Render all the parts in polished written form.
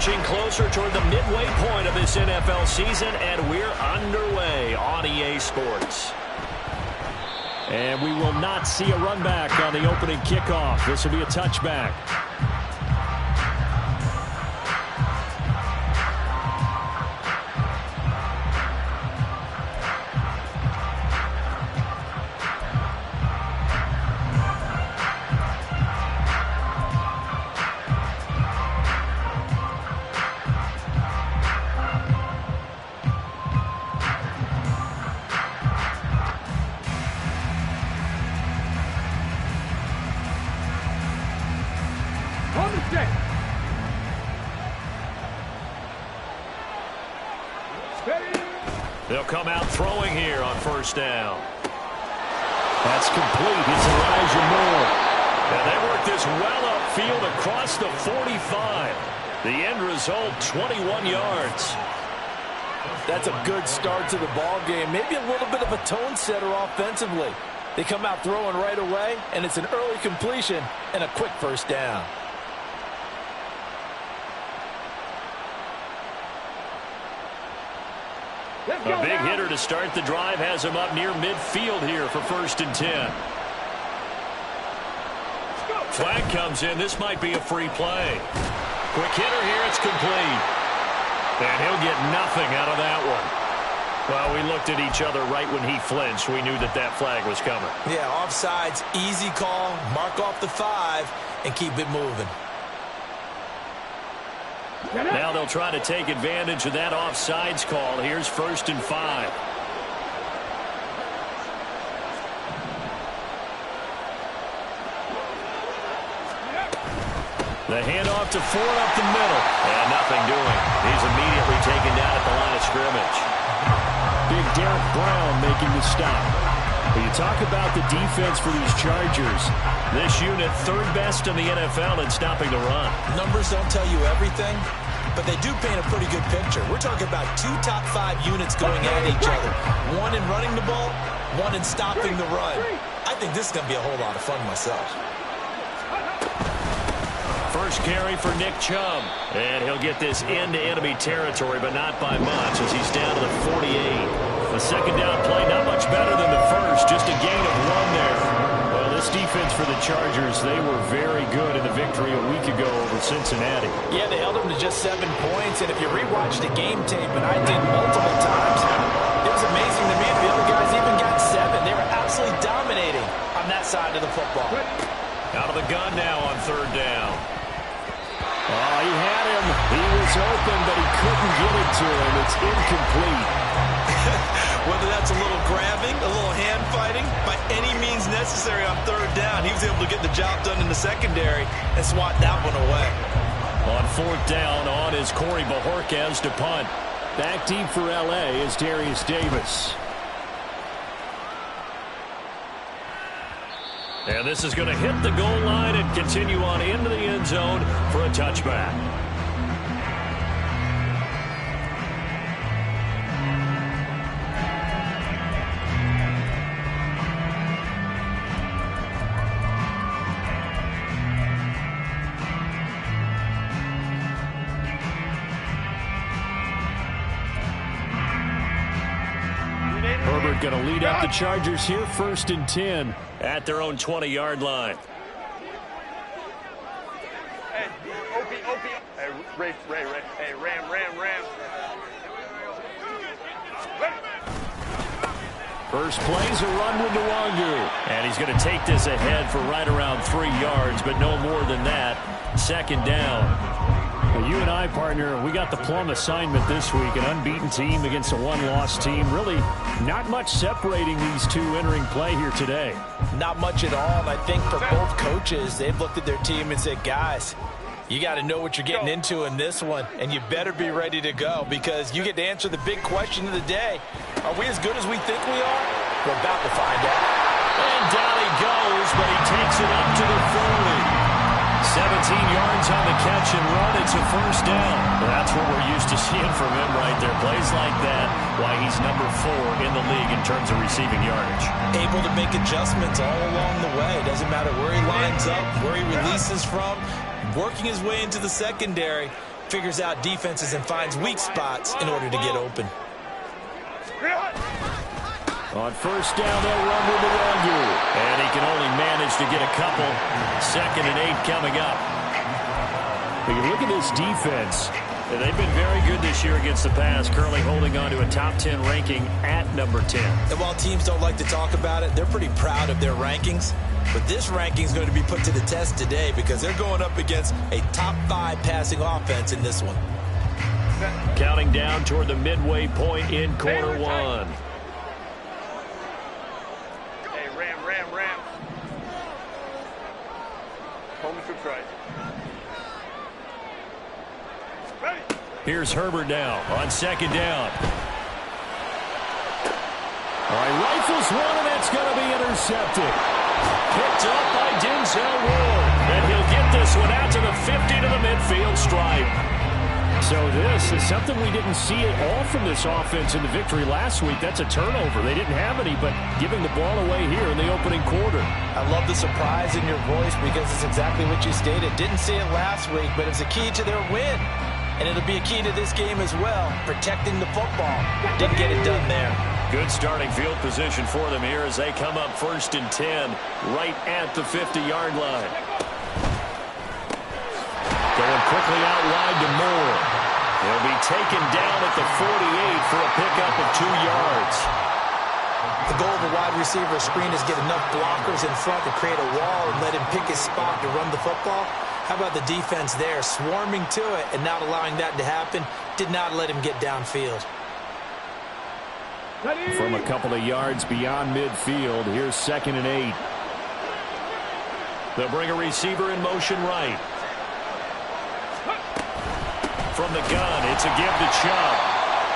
inching closer toward the midway point of this NFL season, and we're underway on EA Sports. And we will not see a run back on the opening kickoff. This will be a touchback. They'll come out throwing here on first down. That's complete. It's Elijah Moore. And they work this well upfield across the 45. The end result, 21 yards. That's a good start to the ball game. Maybe a little bit of a tone setter offensively. They come out throwing right away, and it's an early completion and a quick first down. A big hitter to start the drive has him up near midfield here for 1st and 10. Flag comes in. This might be a free play. Quick hitter here. It's complete. And he'll get nothing out of that one. Well, we looked at each other right when he flinched. We knew that that flag was coming. Yeah, offsides, easy call. Mark off the 5 and keep it moving. Now they'll try to take advantage of that offsides call. Here's 1st and 5. The handoff to Ford up the middle. And nothing doing. He's immediately taken down at the line of scrimmage. Big Derek Brown making the stop. When you talk about the defense for these Chargers, this unit 3rd best in the NFL in stopping the run. Numbers don't tell you everything, but they do paint a pretty good picture. We're talking about 2 top 5 units going at each other. One in running the ball, one in stopping the run. I think this is going to be a whole lot of fun myself. First carry for Nick Chubb. And he'll get this into enemy territory, but not by much as he's down to the 48. The second down play, not much better than the first, just a gain of 1 there. Well, this defense for the Chargers, they were very good in the victory a week ago over Cincinnati. Yeah, they held them to just 7 points, and if you rewatch the game tape, and I did multiple times, it was amazing to me if the other guys even got 7. They were absolutely dominating on that side of the football. Out of the gun now on 3rd down. Oh, he had him. He was open, but he couldn't get it to him. It's incomplete. Whether that's a little grabbing, a little hand fighting, by any means necessary on 3rd down, he was able to get the job done in the secondary and swat that one away. On 4th down, on is Corey Bojorquez to punt. Back deep for L.A. is Darius Davis. And this is going to hit the goal line and continue on into the end zone for a touchback. Herbert going to lead up the Chargers here, 1st and 10. At their own 20-yard line. Hey, Opie. Hey, Ray. Hey, Ram. First play's a run with Nwangu. And he's going to take this ahead for right around 3 yards, but no more than that. 2nd down. Well, you and I, partner, we got the plum assignment this week. An unbeaten team against a 1-loss team. Really not much separating these two entering play here today. Not much at all, and I think for both coaches, they've looked at their team and said, guys, you got to know what you're getting into in this one, and you better be ready to go because you get to answer the big question of the day. Are we as good as we think we are? We're about to find out. And down he goes, but he takes it up to the 40. 17 yards on the catch and run. It's a 1st down. That's what we're used to seeing from him right there. Plays like that, why he's number 4 in the league in terms of receiving yardage. Able to make adjustments all along the way. Doesn't matter where he lines up, where he releases from. Working his way into the secondary. figures out defenses and finds weak spots in order to get open. On first down, they'll run with Nwogu. And he can only manage to get a couple. 2nd and 8 coming up. But you look at this defense. They've been very good this year against the pass, currently holding on to a top 10 ranking at number 10. And while teams don't like to talk about it, they're pretty proud of their rankings. But this ranking is going to be put to the test today because they're going up against a top 5 passing offense in this one. Counting down toward the midway point in quarter 1. Hey, Ram. Home troops right. Ready. Here's Herbert now on 2nd down. All right, rifles one, and that's going to be intercepted. Picked up by Denzel Ward. And he'll get this one out to the 50 to the midfield stripe. So this is something we didn't see at all from this offense in the victory last week. That's a turnover. They didn't have any, but giving the ball away here in the opening quarter. I love the surprise in your voice because it's exactly what you stated. Didn't see it last week, but it's a key to their win. And it'll be a key to this game as well, protecting the football. Didn't get it done there. Good starting field position for them here as they come up 1st and 10 right at the 50-yard line. Going quickly out wide to Moore. He'll be taken down at the 48 for a pickup of 2 yards. The goal of a wide receiver screen is get enough blockers in front to create a wall and let him pick his spot to run the football. How about the defense there, swarming to it and not allowing that to happen? Did not let him get downfield. From a couple of yards beyond midfield, here's 2nd and 8. They'll bring a receiver in motion right. From the gun, it's a give to Chubb.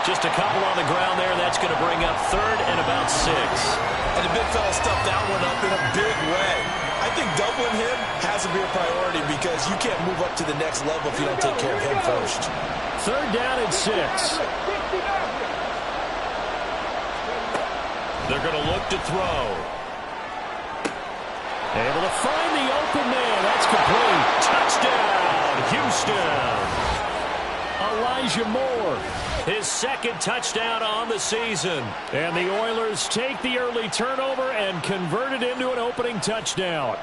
Just a couple on the ground there. That's going to bring up 3rd and about 6. And the big fella stuffed that one up in a big way. I think doubling him has to be a priority because you can't move up to the next level if you don't take care of him first. 3rd down and 6. They're going to look to throw. Able to find the open man. That's complete. Touchdown, Houston. Elijah Moore. His 2nd touchdown on the season. And the Oilers take the early turnover and convert it into an opening touchdown.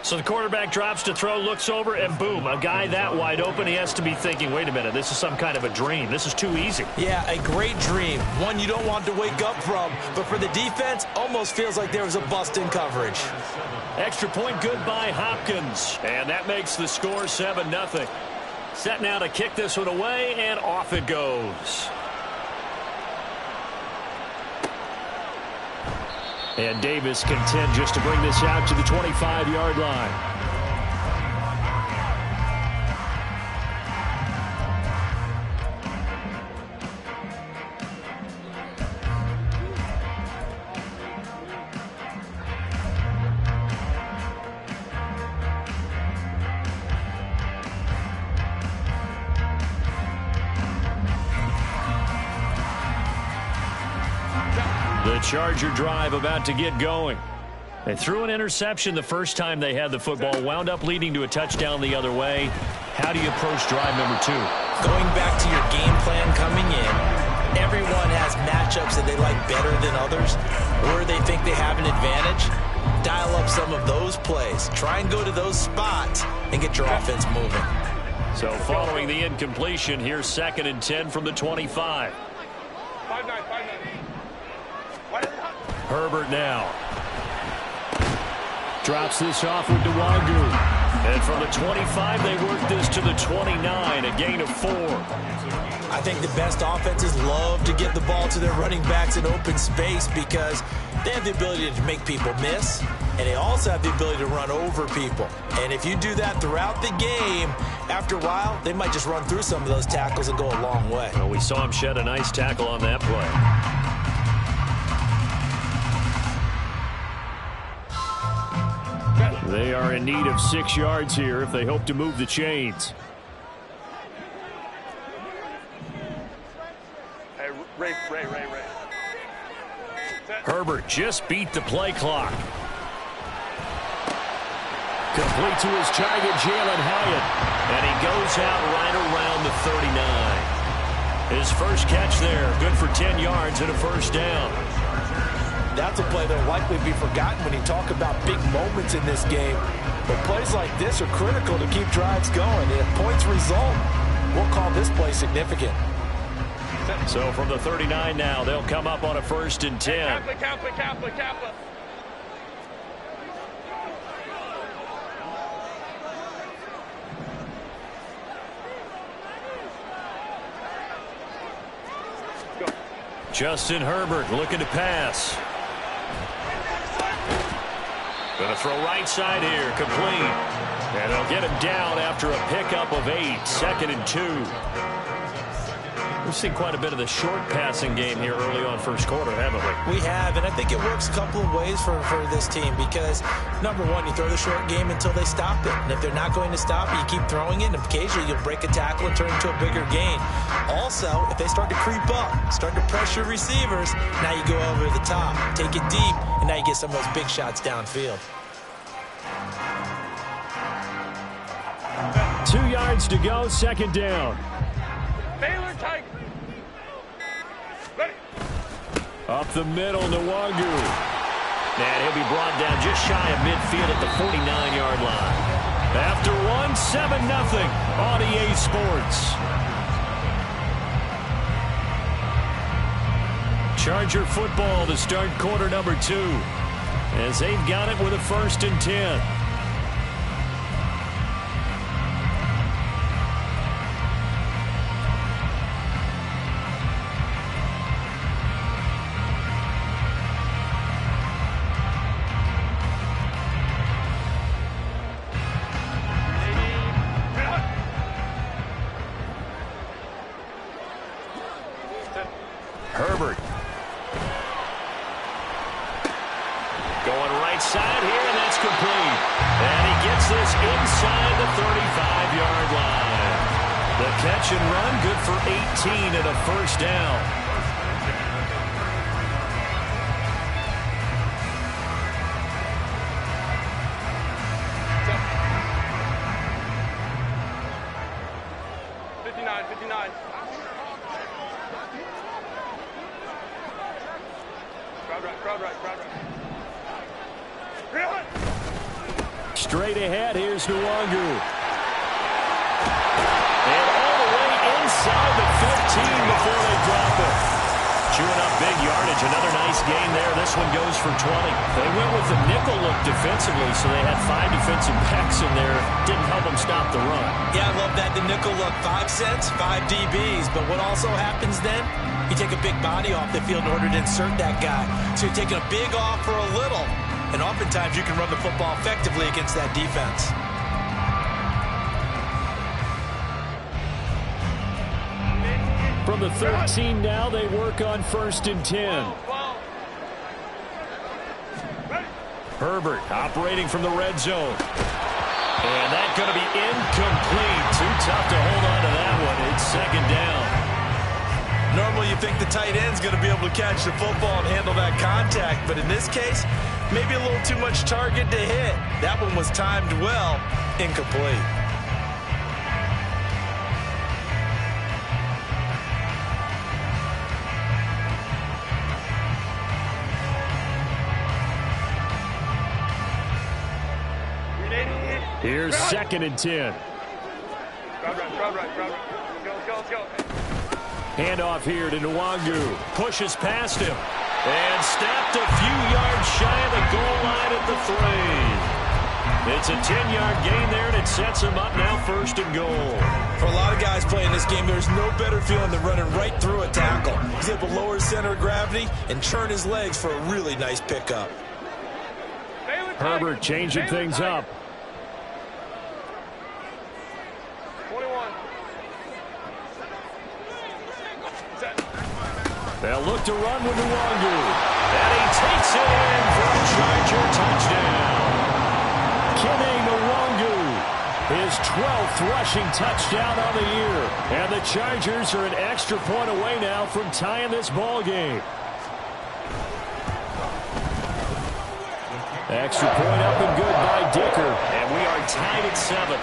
So the quarterback drops to throw, looks over, and boom, a guy that wide open. He has to be thinking, wait a minute, this is some kind of a dream. This is too easy. Yeah, a great dream. One you don't want to wake up from. But for the defense, almost feels like there was a bust in coverage. Extra point good by Hopkins. And that makes the score 7-0. Set now to kick this one away, and off it goes. And Davis content just to bring this out to the 25-yard line. The Charger drive about to get going. They threw an interception the first time they had the football, wound up leading to a touchdown the other way. How do you approach drive number 2? Going back to your game plan coming in, everyone has matchups that they like better than others, where they think they have an advantage. Dial up some of those plays. Try and go to those spots and get your offense moving. So following the incompletion, here's 2nd and 10 from the 25. 5-9. Herbert now. Drops this off with Nwogu. And from the 25, they work this to the 29, a gain of 4. I think the best offenses love to get the ball to their running backs in open space because they have the ability to make people miss, and they also have the ability to run over people. And if you do that throughout the game, after a while, they might just run through some of those tackles and go a long way. Well, we saw him shed a nice tackle on that play. They are in need of 6 yards here if they hope to move the chains. Hey, Ray. Herbert just beat the play clock. Complete to his target, Jalen Hyatt. And he goes out right around the 39. His first catch there, good for 10 yards and a first down. That's a play that will likely be forgotten when you talk about big moments in this game. But plays like this are critical to keep drives going. If points result, we'll call this play significant. So from the 39 now, they'll come up on a 1st and 10. Kaplan. Justin Herbert looking to pass. Going to throw right side here, complete. And they'll get him down after a pickup of 8, 2nd and 2. We've seen quite a bit of the short passing game here early on first quarter, haven't we? We have, and I think it works a couple of ways for this team because, number one, you throw the short game until they stop it. And if they're not going to stop it, you keep throwing it, and occasionally you'll break a tackle and turn it into a bigger gain. Also, if they start to creep up, start to pressure receivers, now you go over the top, take it deep, and now you get some of those big shots downfield. 2 yards to go, 2nd down. Baylor Tigers. Ready. Up the middle, Nwangu. And he'll be brought down just shy of midfield at the 49-yard line. After one, 7-0 on EA Sports. Charger football to start quarter number 2. As they've got it with a 1st and 10. Herbert. Going right side here, and that's complete. And he gets this inside the 35-yard line. The catch and run, good for 18 and a first down. Straight ahead, here's Nwangu. And all the way inside the 15 before they drop it. Chewing up big yardage. Another nice gain there. This one goes for 20. They went with the nickel look defensively, so they had 5 defensive backs in there. Didn't help them stop the run. Yeah, I love that. The nickel look, 5 cents, 5 DBs. But what also happens then? You take a big body off the field in order to insert that guy. So you're taking a big off for a little. And oftentimes you can run the football effectively against that defense. From the 13 now, they work on 1st and 10. Herbert operating from the red zone. And that's going to be incomplete. Too tough to hold on to that one. It's 2nd down. Normally you think the tight end's going to be able to catch the football and handle that contact. But in this case, maybe a little too much target to hit. That one was timed well. Incomplete. Here's 2nd and 10. Crowd right. Let's go. Handoff here to Nwangu. Pushes past him. And snapped a few yards shy of the goal line at the 3. It's a 10-yard gain there, and it sets him up now 1st and goal. For a lot of guys playing this game, there's no better feeling than running right through a tackle. He's able to lower his center of gravity and turn his legs for a really nice pickup. Herbert changing things up. 21. They'll look to run with Nwangu. And he takes it in for a Charger touchdown. Kene Nwangu, his 12th rushing touchdown on the year. And the Chargers are an extra point away now from tying this ball game. Extra point up and good by Dicker. And we are tied at 7.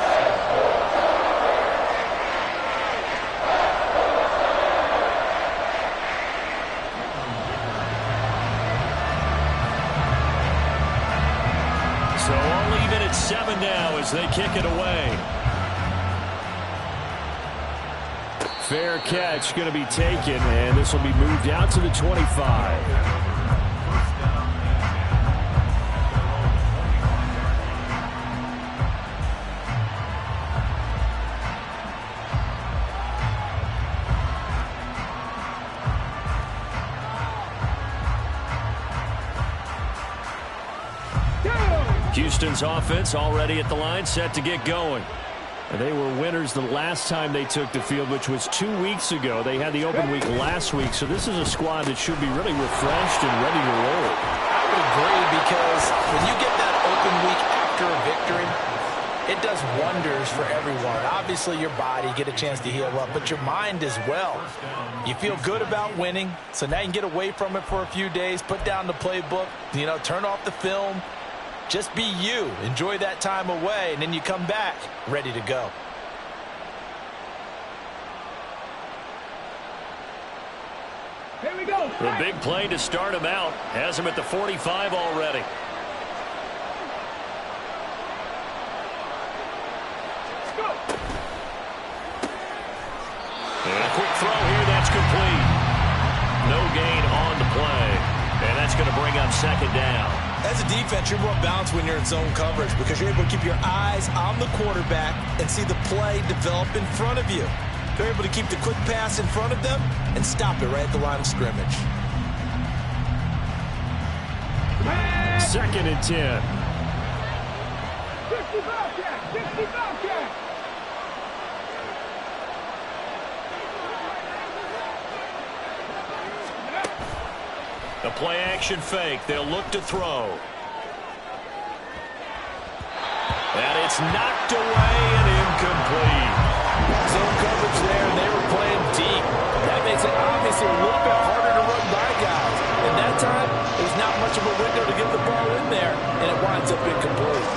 kick it away. Fair catch going to be taken, and this will be moved out to the 25. Houston's offense already at the line, set to get going. And they were winners the last time they took the field, which was 2 weeks ago. They had the open week last week, so this is a squad that should be really refreshed and ready to roll. I would agree, because when you get that open week after a victory, it does wonders for everyone. Obviously, your body, get a chance to heal up, but your mind as well. You feel good about winning, so now you can get away from it for a few days, put down the playbook, turn off the film. Just be you. Enjoy that time away, and then you come back ready to go. Here we go. The big play to start him out. Has him at the 45 already. Let's go. And a quick throw here. That's complete. No gain on the play. And that's going to bring up second down. As a defense, you're more balanced when you're in zone coverage because you're able to keep your eyes on the quarterback and see the play develop in front of you. They're able to keep the quick pass in front of them and stop it right at the line of scrimmage. 2nd and 10. 60 Bobcat, 60 Bobcat. The play action fake. They'll look to throw. And it's knocked away and incomplete. Zone coverage there, and they were playing deep. That makes it obviously a little bit harder to run by guys. And that time, there's not much of a window to get the ball in there, and it winds up incomplete.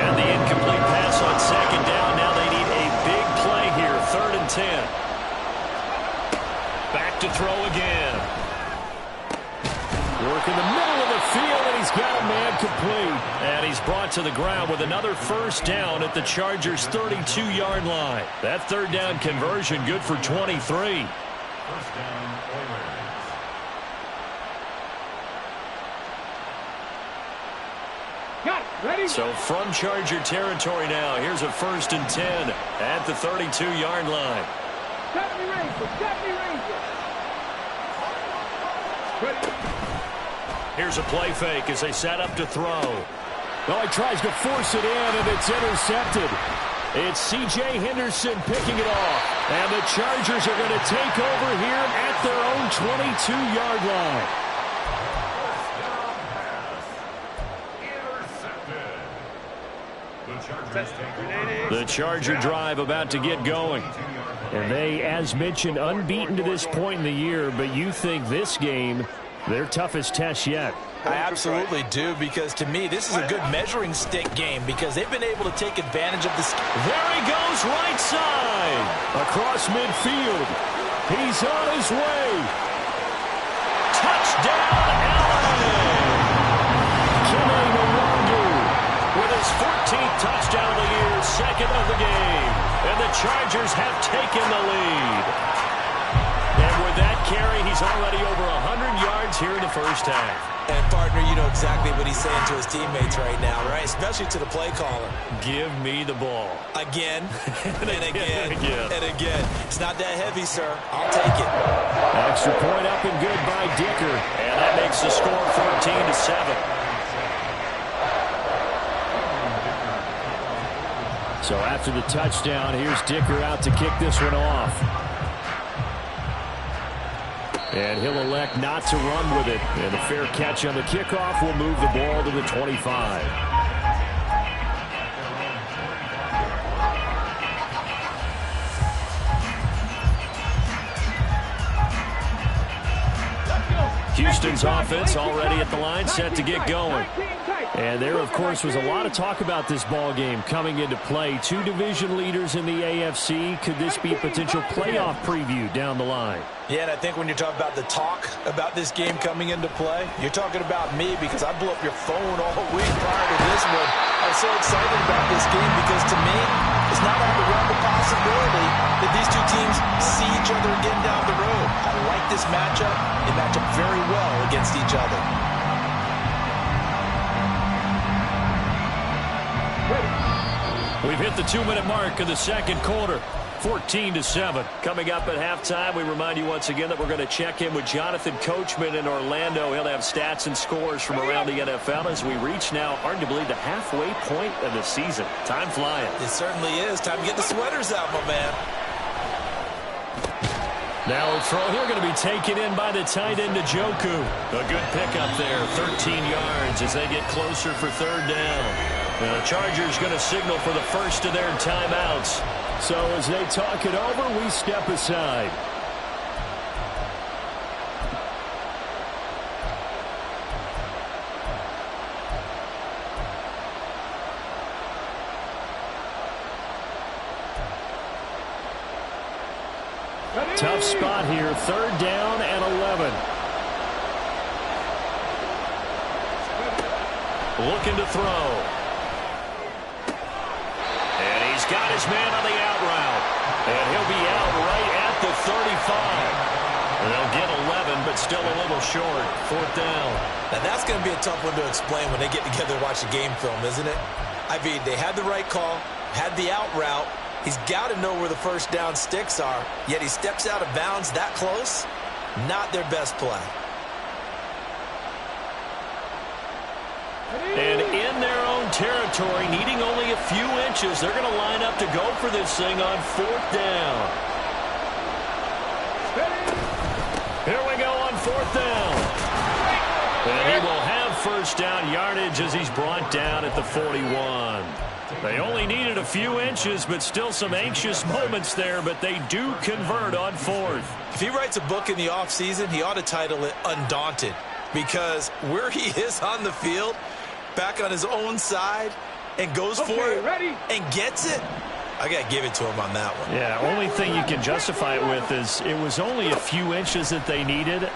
And the incomplete pass on second down. Now they need a big play here. 3rd and 10. Back to throw again. Work in the middle of the field, and he's got a man complete. And he's brought to the ground with another first down at the Chargers' 32-yard line. That 3rd down conversion good for 23. Got it. Ready? So from Charger territory now, here's a 1st and 10 at the 32-yard line. Stephanie Ranger, Stephanie Ranger. Ready? Here's a play fake as they set up to throw. Well, he tries to force it in, and it's intercepted. It's C.J. Henderson picking it off. And the Chargers are going to take over here at their own 22-yard line. The Charger drive about to get going. And they, as mentioned, unbeaten to this point in the year, but you think this game, their toughest test yet. I absolutely do, because to me, this is a good measuring stick game because they've been able to take advantage of this. There he goes, right side. Across midfield. He's on his way. Touchdown, LA! Kene Nwangwu With his 14th touchdown of the year, 2nd of the game. And the Chargers have taken the lead. And with that carry, he's already over 100 yards here in the first half. And, partner, you know exactly what he's saying to his teammates right now, right? Especially to the play caller. Give me the ball. Again, and again, again. and again. It's not that heavy, sir. I'll take it. Extra point up and good by Dicker. And that makes the score 14-7. So after the touchdown, here's Dicker out to kick this one off. And he'll elect not to run with it. And a fair catch on the kickoff will move the ball to the 25. Let's go. Houston's offense already at the line, set to get going. And there, of course, was a lot of talk about this ball game coming into play. Two division leaders in the AFC. Could this be a potential playoff preview down the line? Yeah, and I think when you're talking about the talk about this game coming into play, you're talking about me because I blew up your phone all week prior to this one. I was so excited about this game because, to me, it's not out of the realm of possibility that these two teams see each other again down the road. I like this matchup. They match up very well against each other. We've hit the 2-minute mark of the second quarter. 14-7. Coming up at halftime, we remind you once again that we're going to check in with Jonathan Coachman in Orlando. He'll have stats and scores from around the NFL as we reach now, hard to believe, the halfway point of the season. Time flying. It certainly is. Time to get the sweaters out, my man. Now a throw here going to be taken in by the tight end, Njoku. A good pickup there, 13 yards as they get closer for third down. And the Chargers going to signal for the first of their timeouts. So as they talk it over, we step aside. Tough spot here, third down and 11. Looking to throw. And he's got his man on the out route. And he'll be out right at the 35. And they'll get 11, but still a little short. Fourth down. Now that's going to be a tough one to explain when they get together and watch the game film, isn't it? I mean, they had the right call, had the out route. He's got to know where the first down sticks are, yet he steps out of bounds that close. Not their best play. And in their own territory, needing only a few inches, they're going to line up to go for this thing on fourth down. Here we go on fourth down. And he will have first down yardage as he's brought down at the 41. They only needed a few inches, but still some anxious moments there, but they do convert on fourth. If he writes a book in the offseason, he ought to title it Undaunted, because where he is on the field, back on his own side, and goes for it, and gets it, I got to give it to him on that one. Yeah, only thing you can justify it with is it was only a few inches that they needed.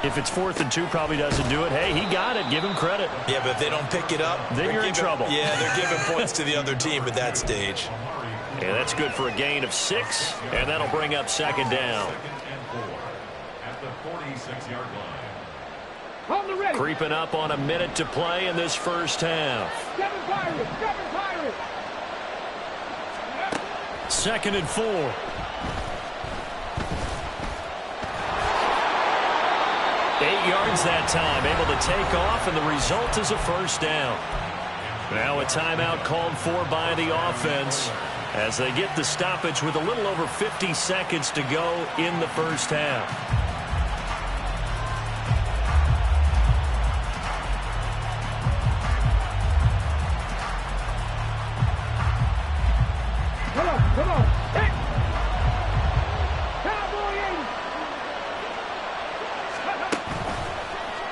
If it's 4th and 2, probably doesn't do it. Hey, he got it. Give him credit. Yeah, but if they don't pick it up, then you're in trouble. Yeah, they're giving points to the other team at that stage. Yeah, that's good for a gain of 6, and that'll bring up second down. At the 46-yard line. Creeping up on a minute to play in this first half. 2nd and 4. 8 yards that time, able to take off, and the result is a first down. Now a timeout called for by the offense as they get the stoppage with a little over 50 seconds to go in the first half. Come on. Hey.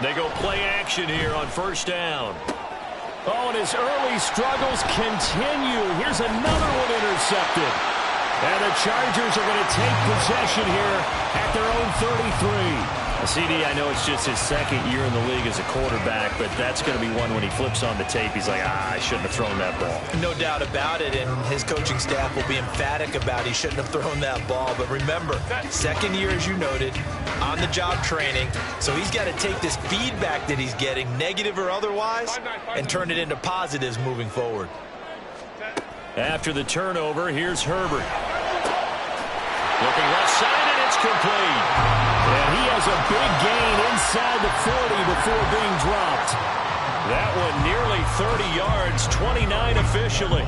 They go play action here on first down. Oh, and his early struggles continue. Here's another one intercepted. And the Chargers are going to take possession here at their own 33. CD, I know it's just his second year in the league as a quarterback, but that's going to be one when he flips on the tape. He's like, I shouldn't have thrown that ball. No doubt about it, and his coaching staff will be emphatic about he shouldn't have thrown that ball. But remember, second year, as you noted, on-the-job training. So he's got to take this feedback that he's getting, negative or otherwise, and turn it into positives moving forward. After the turnover, here's Herbert. Looking left side, and it's complete. And he has a big gain inside the 40 before being dropped. That one nearly 30 yards, 29 officially.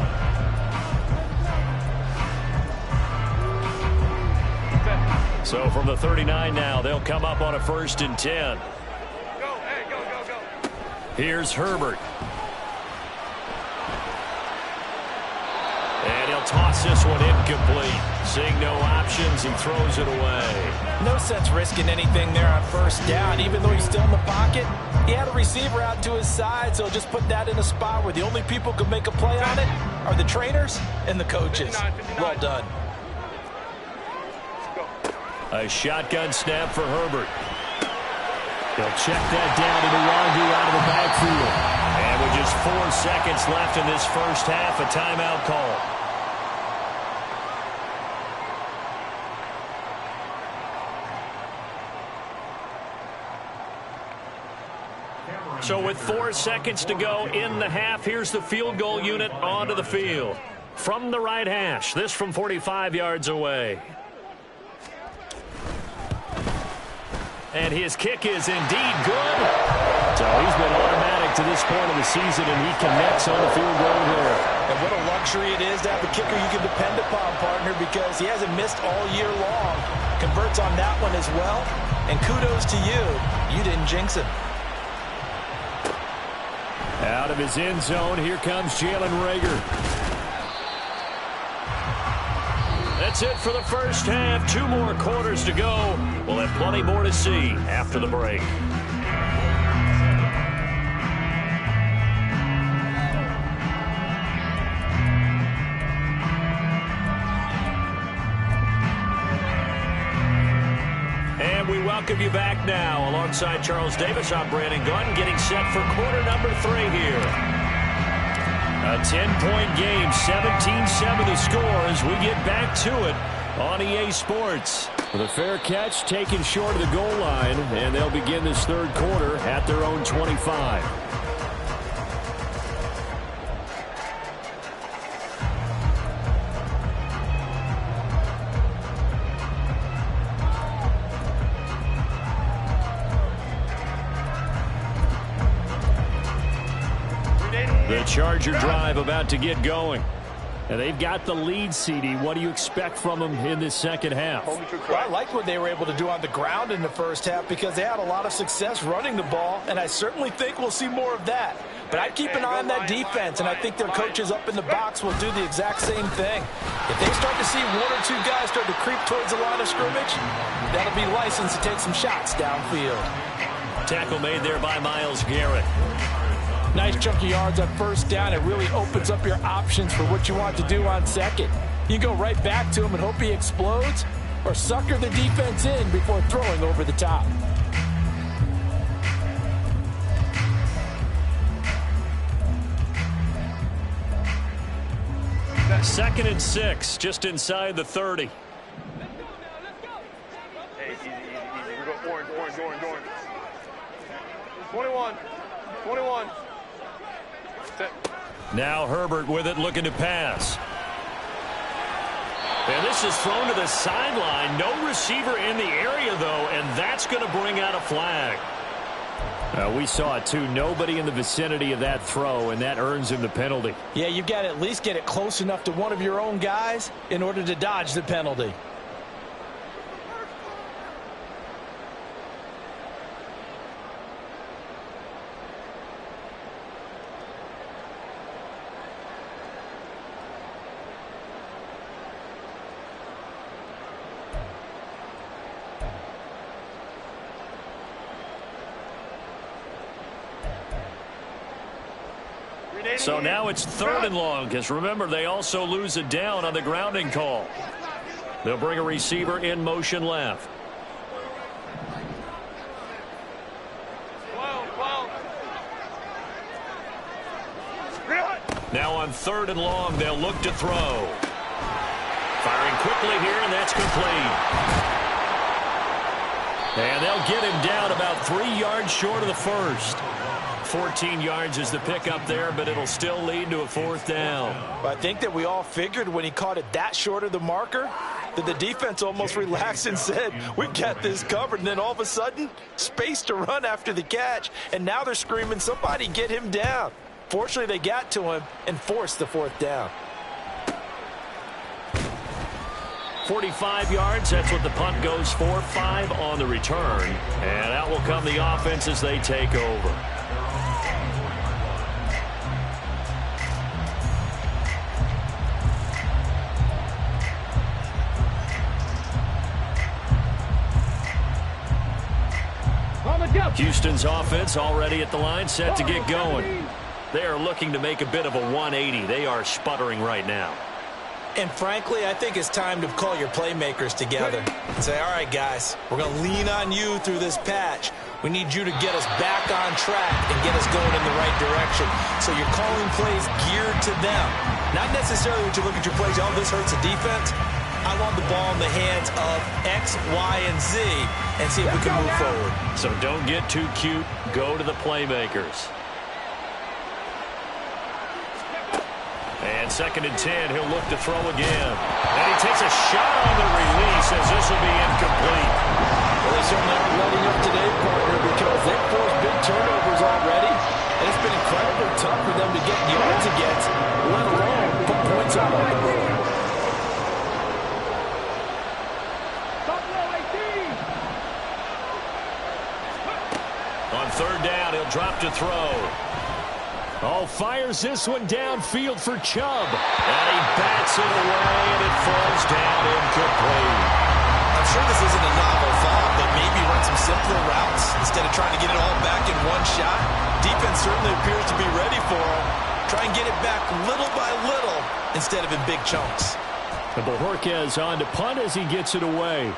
So from the 39 now, they'll come up on a 1st and 10. Go. Here's Herbert. And he'll He'll toss this one incomplete. Seeing no options, he throws it away. No sense risking anything there on first down. Even though he's still in the pocket, he had a receiver out to his side, so just put that in a spot where the only people who can make a play on it are the trainers and the coaches. Well done. A shotgun snap for Herbert. He'll check that down to Nwangu out of the backfield. And with just 4 seconds left in this first half, a timeout call. So with 4 seconds to go in the half, here's the field goal unit onto the field. From the right hash, this from 45 yards away. And his kick is indeed good. So he's been automatic to this point of the season, and he connects on the field goal here. And what a luxury it is to have a kicker you can depend upon, partner, because he hasn't missed all year long. Converts on that one as well. And kudos to you. You didn't jinx him. Out of his end zone, here comes Jalen Reagor. That's it for the first half. 2 more quarters to go. We'll have plenty more to see after the break. And we welcome you back now. Alongside Charles Davis, I'm Brandon Gunn, getting set for quarter number 3 here. A 10-point game, 17-7 the score as we get back to it on EA Sports. The fair catch taken short of the goal line, and they'll begin this third quarter at their own 25. The Charger drive about to get going. And they've got the lead, CD. What do you expect from them in this second half? Well, I like what they were able to do on the ground in the first half because they had a lot of success running the ball, and I certainly think we'll see more of that. But I'd keep an eye on that defense, and I think their coaches up in the box will do the exact same thing. If they start to see 1 or 2 guys start to creep towards the line of scrimmage, that'll be licensed to take some shots downfield. Tackle made there by Myles Garrett. Nice chunky yards on first down. It really opens up your options for what you want to do on second. You go right back to him and hope he explodes, or sucker the defense in before throwing over the top. Second and 6, just inside the 30. Hey, easy. We go orange. 21. Now Herbert with it, looking to pass. And this is thrown to the sideline. No receiver in the area, though, and that's going to bring out a flag. We saw it, too. Nobody in the vicinity of that throw, and that earns him the penalty. Yeah, you've got to at least get it close enough to one of your own guys in order to dodge the penalty. So now it's 3rd and long, because remember, they also lose a down on the grounding call. They'll bring a receiver in motion left. Now on 3rd and long, they'll look to throw. Firing quickly here, and that's complete. And they'll get him down about 3 yards short of the first. 14 yards is the pickup there, but it'll still lead to a 4th down. I think that we all figured when he caught it that short of the marker that the defense almost relaxed and said, we've got this covered. And then all of a sudden, space to run after the catch. And now they're screaming, somebody get him down. Fortunately, they got to him and forced the 4th down. 45 yards, that's what the punt goes for. 5 on the return. And out will come the offense as they take over. Houston's offense already at the line, set to get going. They are looking to make a bit of a 180. They are sputtering right now. And frankly, I think it's time to call your playmakers together and say, all right, guys, we're going to lean on you through this patch. We need you to get us back on track and get us going in the right direction. So you're calling plays geared to them. Not necessarily when you look at your plays, oh, this hurts the defense. I want the ball in the hands of X, Y, and Z and see if we can move forward. So don't get too cute. Go to the playmakers. And 2nd and 10, he'll look to throw again. And he takes a shot on the release as this will be incomplete. Well, they certainly aren't letting up today, partner, because they've forced big turnovers already. And it's been incredibly tough for them to get yards against, let alone put points on the board. On 3rd down, he'll drop to throw. Oh, fires this one downfield for Chubb. And he bats it away, and it falls down incomplete. I'm sure this isn't a novel thought, but maybe run some simpler routes instead of trying to get it all back in one shot. Defense certainly appears to be ready for him. Try and get it back little by little instead of in big chunks. And Bojorquez on to punt as he gets it away.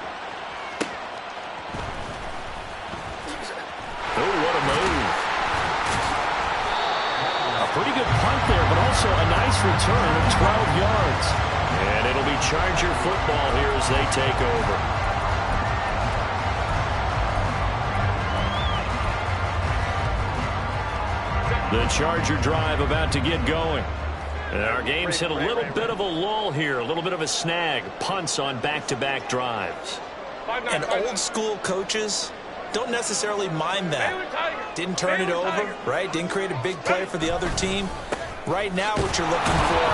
Oh, what a move. A pretty good punt there, but also a nice return of 12 yards. And it'll be Charger football here as they take over. The Charger drive about to get going. And our game's hit a little bit of a lull here, a little bit of a snag. Punts on back-to-back drives. And old-school coaches don't necessarily mind that. Didn't turn it over, right? Didn't create a big play for the other team. Right now what you're looking for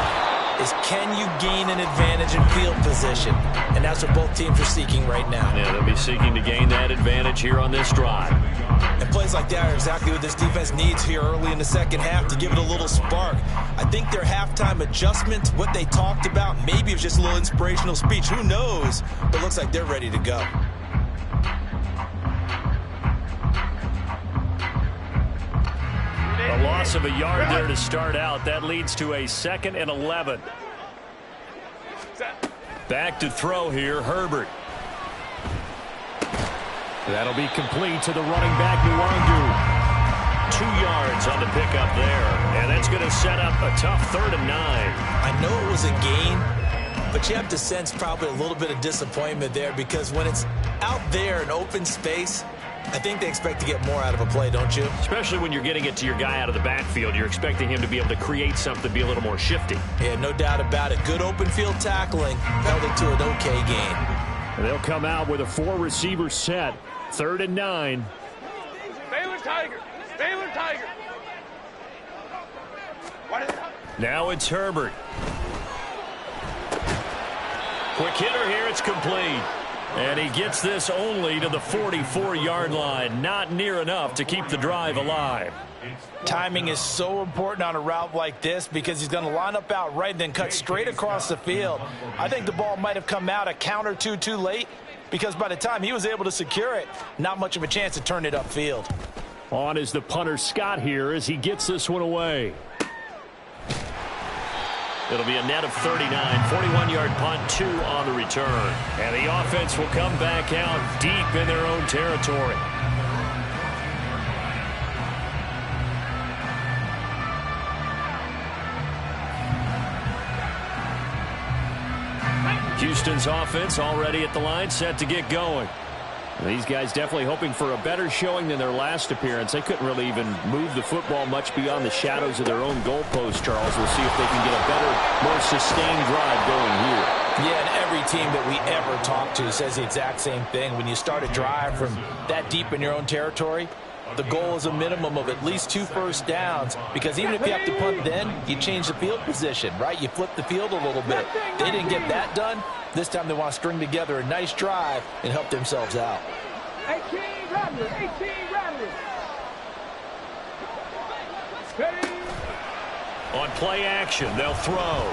is can you gain an advantage in field position? And that's what both teams are seeking right now. Yeah, they'll be seeking to gain that advantage here on this drive. And plays like that are exactly what this defense needs here early in the second half to give it a little spark. I think their halftime adjustment, what they talked about, maybe it's just a little inspirational speech. Who knows? But it looks like they're ready to go. A loss of a yard there to start out. That leads to a 2nd and 11. Back to throw here, Herbert. That'll be complete to the running back, Nwangu. 2 yards on the pickup there. And that's going to set up a tough 3rd and 9. I know it was a gain, but you have to sense probably a little bit of disappointment there because when it's out there in open space, I think they expect to get more out of a play, don't you? Especially when you're getting it to your guy out of the backfield. You're expecting him to be able to create something, be a little more shifty. Yeah, no doubt about it. Good open field tackling held it to an okay gain. And they'll come out with a 4-receiver set. 3rd and 9. Baylor Tiger. Baylor Tiger. Now it's Herbert. Quick hitter here. It's complete. And he gets this only to the 44-yard line. Not near enough to keep the drive alive. Timing is so important on a route like this because he's going to line up out right and then cut straight across the field. I think the ball might have come out a count or two too late because by the time he was able to secure it, not much of a chance to turn it upfield. On is the punter Scott here as he gets this one away. It'll be a net of 39, 41-yard punt, 2 on the return. And the offense will come back out deep in their own territory. Houston's offense already at the line, set to get going. These guys definitely hoping for a better showing than their last appearance. They couldn't really even move the football much beyond the shadows of their own goalpost, Charles. We'll see if they can get a better, more sustained drive going here. Yeah, and every team that we ever talk to says the exact same thing. When you start a drive from that deep in your own territory, the goal is a minimum of at least 2 first downs because even if you have to punt then, you change the field position, right? You flip the field a little bit. They didn't get that done. This time they want to string together a nice drive and help themselves out. 18 Rattlers, 18 Rattlers. On play action, they'll throw.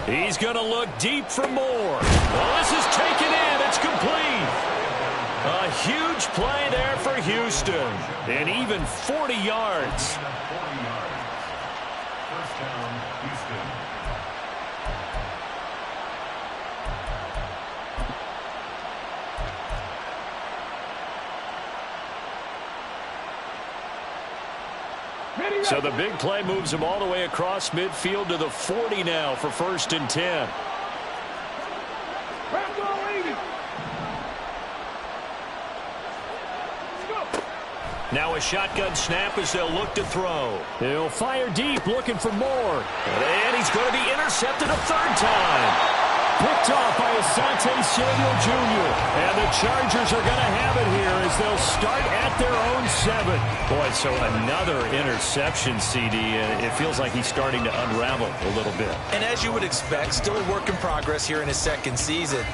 He's going to look deep for more. Well, this is taken in. It's complete. A huge play there for Houston. And even 40 yards. First down, Houston. So the big play moves him all the way across midfield to the 40 now for 1st and 10. Now a shotgun snap as they'll look to throw. He'll fire deep, looking for more. And he's going to be intercepted a 3rd time. Picked off by Asante Samuel Jr. And the Chargers are going to have it here as they'll start at their own 7. Boy, so another interception, CD. It feels like he's starting to unravel a little bit. And as you would expect, still a work in progress here in his 2nd season.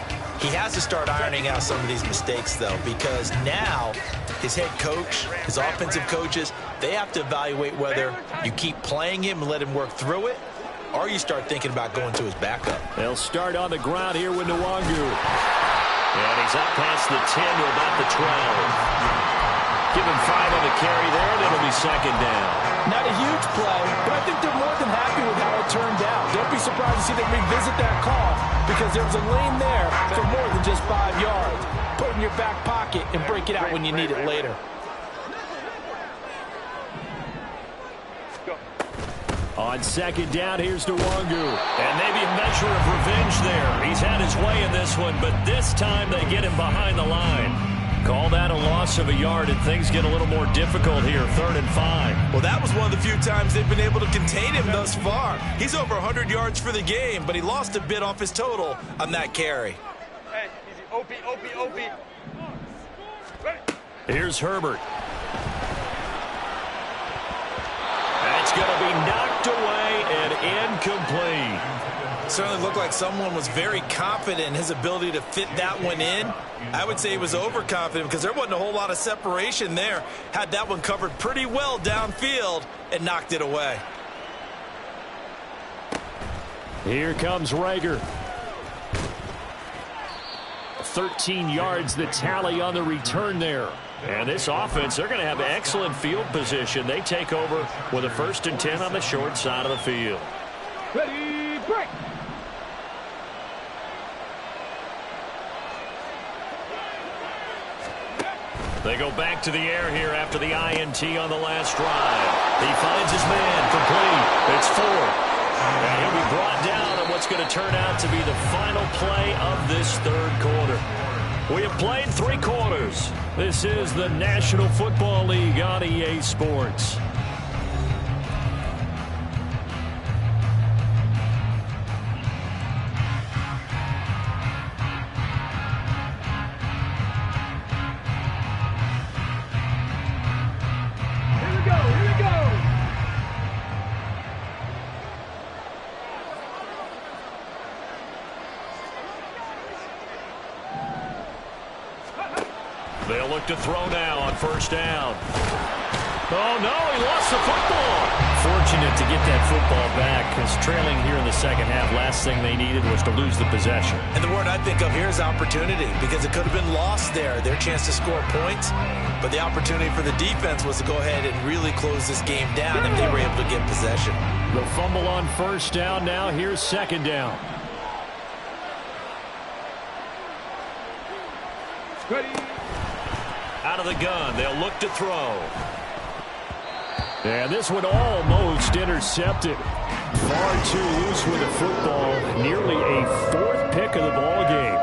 He has to start ironing out some of these mistakes, though, because now his head coach, his offensive coaches, they have to evaluate whether you keep playing him and let him work through it, or you start thinking about going to his backup. They'll start on the ground here with Nwangu. And he's up past the 10 to about the 12. Give him 5 on the carry there, and it'll be 2nd down. Not a huge play, but I think they're more than happy with how it turned out. Don't be surprised to see them revisit that call because there was a lane there for more than just 5 yards. Put it in your back pocket and break it out when you need it later. On 2nd down, here's Nwangu. And maybe a measure of revenge there. He's had his way in this one, but this time they get him behind the line. Call that a loss of a yard, and things get a little more difficult here, 3rd and 5. Well, that was one of the few times they've been able to contain him thus far. He's over 100 yards for the game, but he lost a bit off his total on that carry. Hey, easy. Opie. Here's Herbert. That's going to be knocked away and incomplete. Certainly looked like someone was very confident in his ability to fit that one in. I would say he was overconfident because there wasn't a whole lot of separation there. Had that one covered pretty well downfield and knocked it away. Here comes Rager. 13 yards the tally on the return there. And this offense, they're going to have excellent field position. They take over with a 1st and 10 on the short side of the field. Ready, break. They go back to the air here after the INT on the last drive. He finds his man, complete. It's 4. And he'll be brought down on what's going to turn out to be the final play of this 3rd quarter. We have played 3 quarters. This is the National Football League on EA Sports. They'll look to throw now on 1st down. Oh, no, he lost the football. Fortunate to get that football back because trailing here in the 2nd half, last thing they needed was to lose the possession. And the word I think of here is opportunity because it could have been lost there, their chance to score points. But the opportunity for the defense was to go ahead and really close this game down if they were able to get possession. The fumble on 1st down now. Here's 2nd down. Ready. Out of the gun, they'll look to throw. And this one almost intercepted. Far too loose with the football. Nearly a 4th pick of the ball game.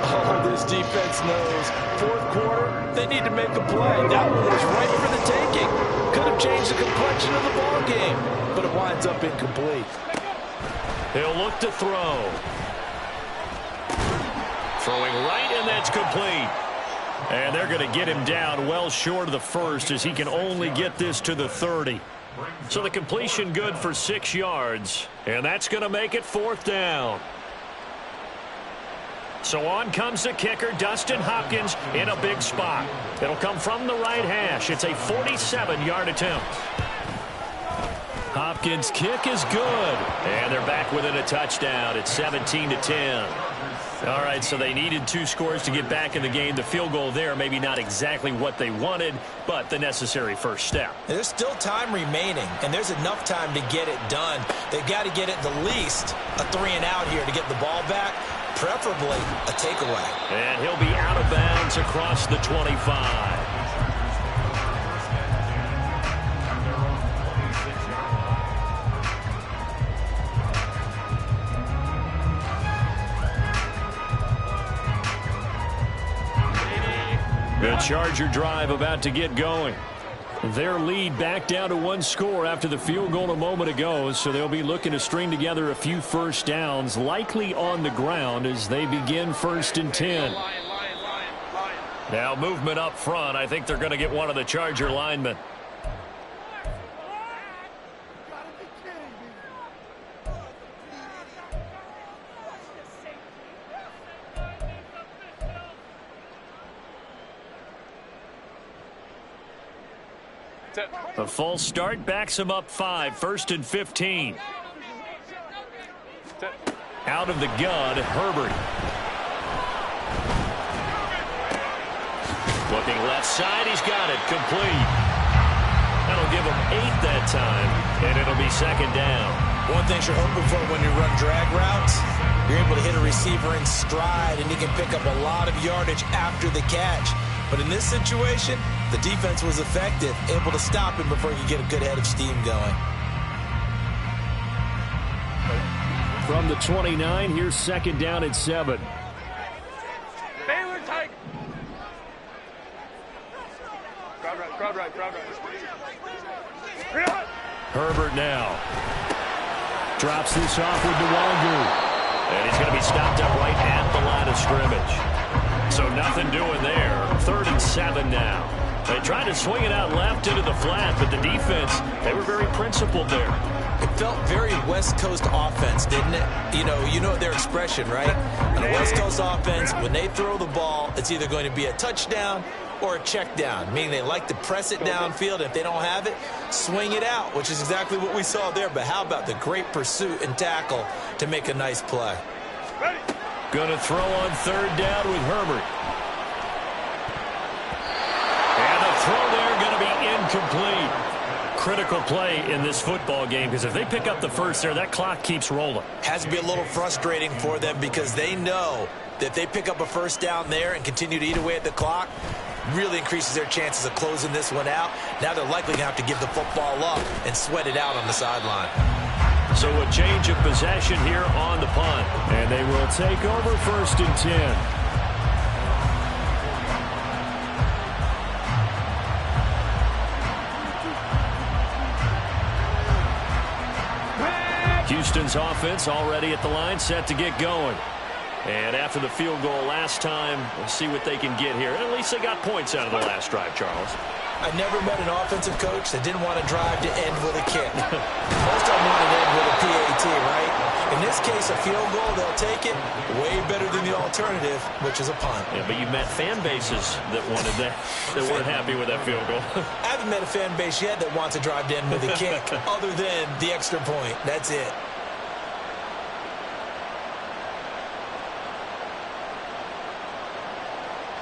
Oh, this defense knows. 4th quarter, they need to make a play. That one was right for the taking. Could have changed the complexion of the ball game, but it winds up incomplete. He'll look to throw. Throwing right, and that's complete. And they're going to get him down well short of the 1st as he can only get this to the 30. So the completion good for 6 yards, and that's going to make it 4th down. So on comes the kicker, Dustin Hopkins, in a big spot. It'll come from the right hash. It's a 47-yard attempt. Hopkins' kick is good. And they're back within a touchdown. It's 17-10. All right, so they needed 2 scores to get back in the game. The field goal there, maybe not exactly what they wanted, but the necessary first step. There's still time remaining, and there's enough time to get it done. They've got to get it the least a 3-and-out here to get the ball back, preferably a takeaway. And he'll be out of bounds across the 25. The Charger drive about to get going. Their lead back down to 1 score after the field goal a moment ago, so they'll be looking to string together a few first downs, likely on the ground as they begin 1st and 10. Now movement up front. I think they're going to get one of the Charger linemen. A false start backs him up 5, 1st and 15. Out of the gun, Herbert. Looking left side, he's got it, complete. That'll give him 8 that time, and it'll be 2nd down. One thing you're hoping for when you run drag routes, you're able to hit a receiver in stride, and he can pick up a lot of yardage after the catch. But in this situation, the defense was effective, able to stop him before he could get a good head of steam going. From the 29, here's 2nd down and 7. Baylor Tiger. Crowd right. Herbert now. Drops this off with Nwangu. And he's going to be stopped up right at the line of scrimmage. So nothing doing there. 3rd and 7 now. They tried to swing it out left into the flat, but the defense, they were very principled there. It felt very West Coast offense, didn't it? You know their expression, right? On a West Coast offense, when they throw the ball, it's either going to be a touchdown or a check down, meaning they like to press it downfield. If they don't have it, swing it out, which is exactly what we saw there. But how about the great pursuit and tackle to make a nice play? Ready. Going to throw on 3rd down with Herbert. And the throw there going to be incomplete. Critical play in this football game, because if they pick up the first there, that clock keeps rolling. Has to be a little frustrating for them because they know that if they pick up a first down there and continue to eat away at the clock, really increases their chances of closing this one out. Now they're likely going to have to give the football up and sweat it out on the sideline. So a change of possession here on the punt. And they will take over 1st and 10. Houston's offense already at the line, set to get going. And after the field goal last time, we'll see what they can get here. At least they got points out of the last drive, Charles. I never met an offensive coach that didn't want to drive to end with a kick. Most of them want to end with a PAT, right? In this case, a field goal, they'll take it. Way better than the alternative, which is a punt. Yeah, but you met fan bases that wanted that weren't happy with that field goal. I haven't met a fan base yet that wants to drive to end with a kick, other than the extra point. That's it.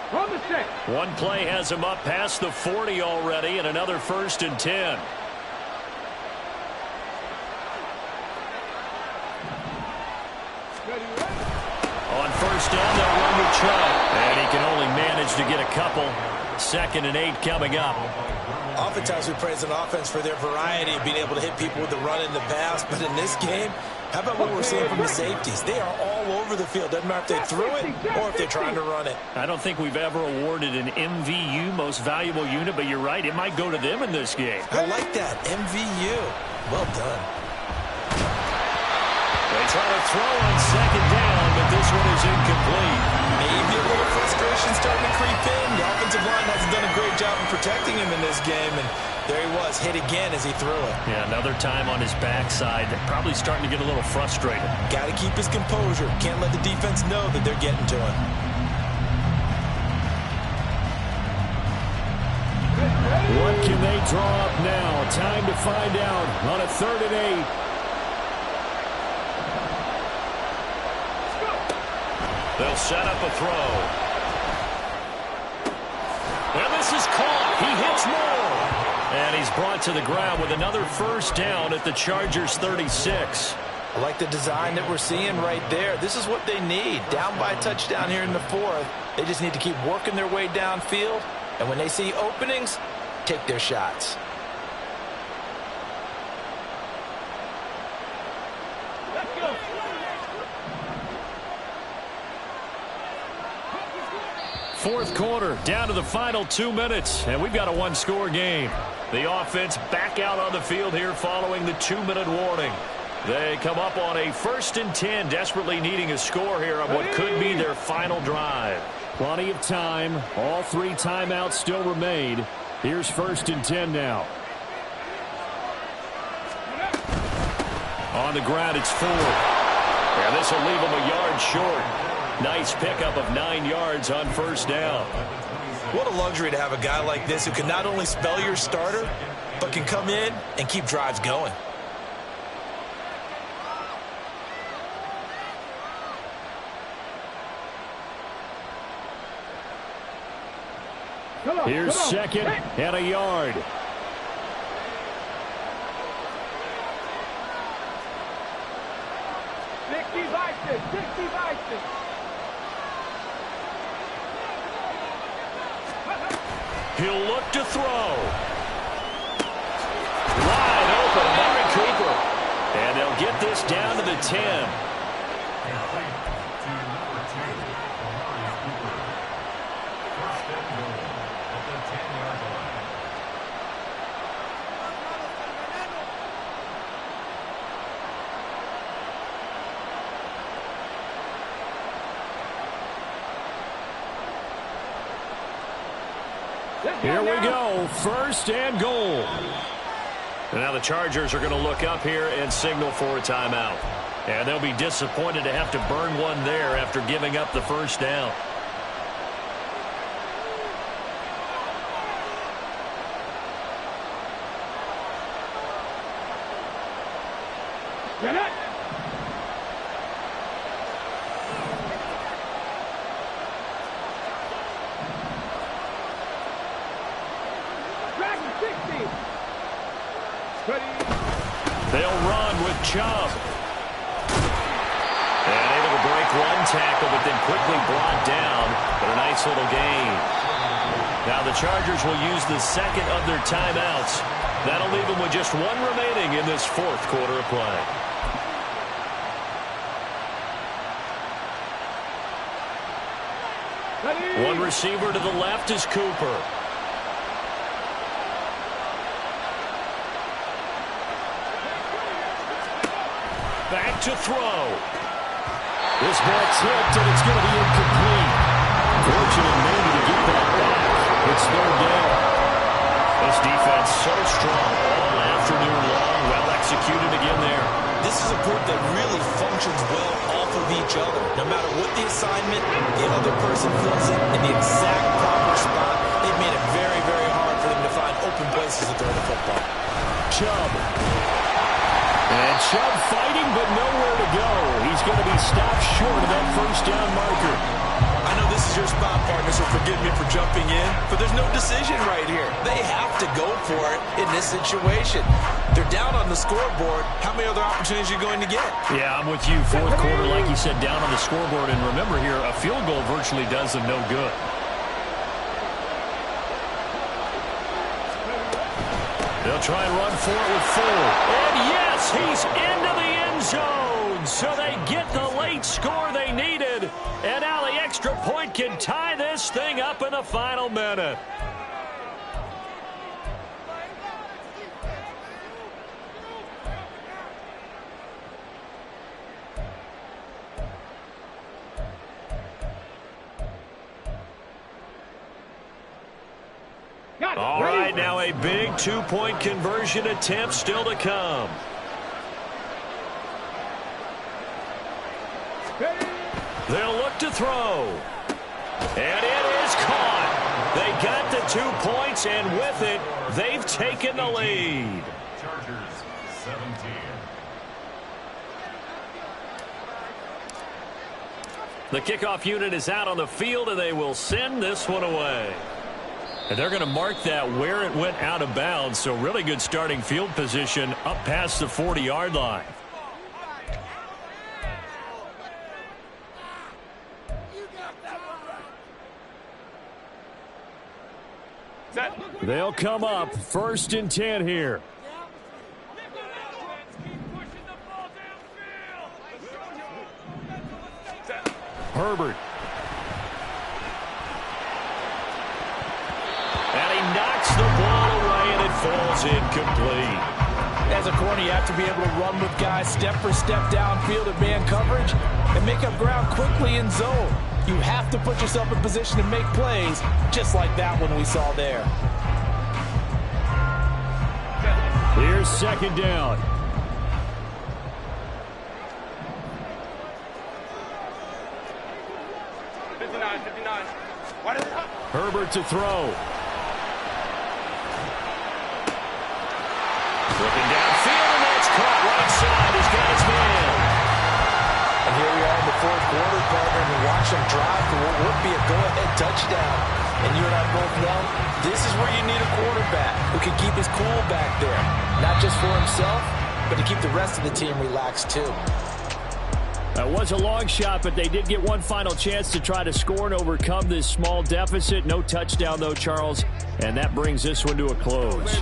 From the set. One play has him up past the 40 already, and another 1st and 10. On 1st down, they'll run with Chubb. And he can only manage to get a couple. 2nd and 8 coming up. Oftentimes we praise an offense for their variety of being able to hit people with the run and the pass, but in this game, how about what we're seeing from the safeties? They are all over the field. Doesn't matter if they threw it or if they're trying to run it. I don't think we've ever awarded an MVU, most valuable unit, but you're right, it might go to them in this game. I like that, MVU. Well done. They try to throw on 2nd down, but this one is incomplete. Maybe a little frustration starting to creep in. The offensive line hasn't done a great job of protecting him in this game, and there he was, hit again as he threw it. Yeah, another time on his backside. Probably starting to get a little frustrated. Got to keep his composure. Can't let the defense know that they're getting to him. What can they draw up now? Time to find out on a 3rd and 8. They'll set up a throw. And this is caught. He hits more. And he's brought to the ground with another first down at the Chargers' 36. I like the design that we're seeing right there. This is what they need. Down by a touchdown here in the fourth. They just need to keep working their way downfield. And when they see openings, take their shots. Let's go. Fourth quarter, down to the final 2 minutes, and we've got a one-score game. The offense back out on the field here following the 2-minute warning. They come up on a 1st and 10, desperately needing a score here on what could be their final drive. Plenty of time. All 3 timeouts still remain. Here's 1st and 10 now. On the ground, it's Ford. And this will leave him a yard short. Nice pickup of 9 yards on first down. What a luxury to have a guy like this who can not only spell your starter, but can come in and keep drives going. Here's second and a yard. He'll look to throw. Wide open, Amari Cooper. And they'll get this down to the 10. Here we go, 1st and goal. And now the Chargers are going to look up here and signal for a timeout. And they'll be disappointed to have to burn one there after giving up the first down. Get it. They'll run with Chubb. And able to break one tackle, but then quickly brought down. But a nice little gain. Now the Chargers will use the second of their timeouts. That'll leave them with just one remaining in this fourth quarter of play. One receiver to the left is Cooper. Back to throw. This ball tipped, and it's going to be incomplete. Fortunate maybe to get that back. It's 3rd down. This defense so strong all afternoon long. Well executed again there. This is a group that really functions well off of each other. No matter what the assignment, the other person fills it in the exact proper spot. They've made it very, very hard for them to find open places to throw the football. Chubb. And Chubb fighting, but nowhere to go. He's going to be stopped short of that first down marker. I know this is your spot, partner, so forgive me for jumping in, but there's no decision right here. They have to go for it in this situation. They're down on the scoreboard. How many other opportunities are you going to get? Yeah, I'm with you. Fourth quarter, like you said, down on the scoreboard. And remember here, a field goal virtually does them no good. They'll try and run for it with Ford. And yes, he's into the end zone. So they get the late score they needed. And now the extra point can tie this thing up in the final minute. All right, now a big two-point conversion attempt still to come. They'll look to throw. And it is caught. They got the 2 points, and with it, they've taken the lead. Chargers 17. The kickoff unit is out on the field, and they will send this one away. And they're going to mark that where it went out of bounds, so really good starting field position up past the 40-yard line. They'll come up 1st and 10 here. Herbert. And he knocks the ball away, and it falls incomplete. As a corner, you have to be able to run with guys step for step downfield at man coverage and make up ground quickly in zone. You have to put yourself in position to make plays, just like that one we saw there. Here's 2nd down. Herbert to throw. Looking downfield, and that's caught right side. He's got his man. And here we are in the 4th quarter, partner, and watch them drive for what would be a go-ahead touchdown. And you and I both know this is where you need a quarterback who can keep his cool back there. Not just for himself, but to keep the rest of the team relaxed too. That was a long shot, but they did get one final chance to try to score and overcome this small deficit. No touchdown, though, Charles, and that brings this one to a close.